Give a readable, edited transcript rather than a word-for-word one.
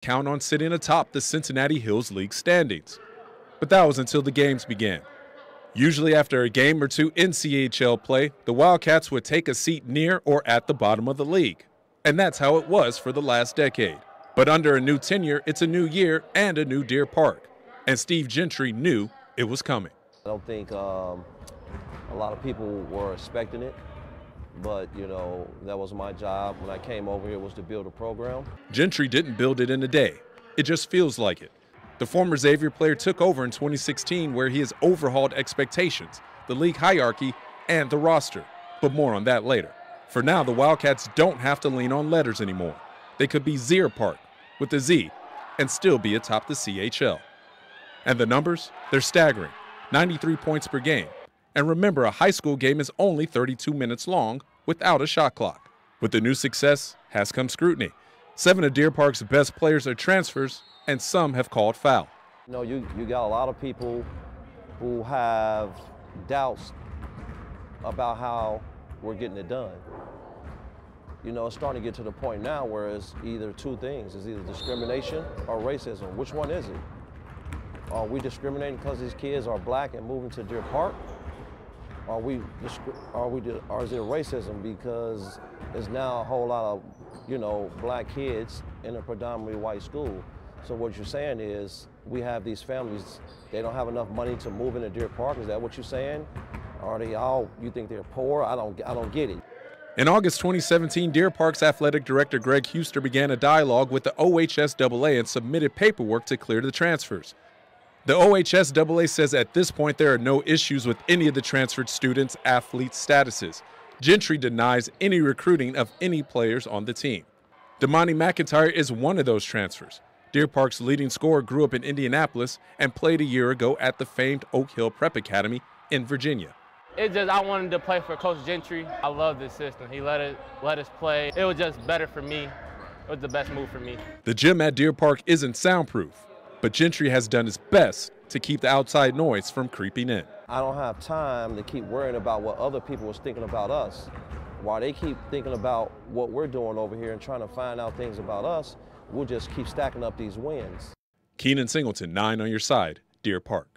count on sitting atop the Cincinnati Hills League standings. But that was until the games began. Usually after a game or two in CHL play, the Wildcats would take a seat near or at the bottom of the league. And that's how it was for the last decade. But under a new tenure, it's a new year and a new Deer Park. And Steve Gentry knew it was coming. I don't think a lot of people were expecting it, but you know, that was my job when I came over here, was to build a program. Gentry didn't build it in a day. It just feels like it. The former Xavier player took over in 2016, where he has overhauled expectations, the league hierarchy, and the roster. But more on that later. For now, the Wildcats don't have to lean on letters anymore. They could be Deer Park with a Z and still be atop the CHL. And the numbers? They're staggering. 93 points per game. And remember, a high school game is only 32 minutes long without a shot clock. With the new success has come scrutiny. 7 of Deer Park's best players are transfers, and some have called foul. You know, you got a lot of people who have doubts about how we're getting it done. You know, it's starting to get to the point now where it's either two things. It's either discrimination or racism. Which one is it? Are we discriminating because these kids are black and moving to Deer Park? Or is it racism because there's now a whole lot of, you know, black kids in a predominantly white school? So what you're saying is we have these families, they don't have enough money to move into Deer Park. Is that what you're saying? Are they all, you think they're poor? I don't get it. In August 2017, Deer Park's athletic director Greg Huster began a dialogue with the OHSAA and submitted paperwork to clear the transfers. The OHSAA says at this point there are no issues with any of the transferred students' athlete statuses. Gentry denies any recruiting of any players on the team. Damani McIntyre is one of those transfers. Deer Park's leading scorer grew up in Indianapolis and played a year ago at the famed Oak Hill Prep Academy in Virginia. It's just I wanted to play for Coach Gentry. I love this system. He let us play. It was just better for me. It was the best move for me. The gym at Deer Park isn't soundproof, but Gentry has done his best to keep the outside noise from creeping in. I don't have time to keep worrying about what other people was thinking about us. While they keep thinking about what we're doing over here and trying to find out things about us, we'll just keep stacking up these wins. Keenan Singleton, 9 on your side, Deer Park.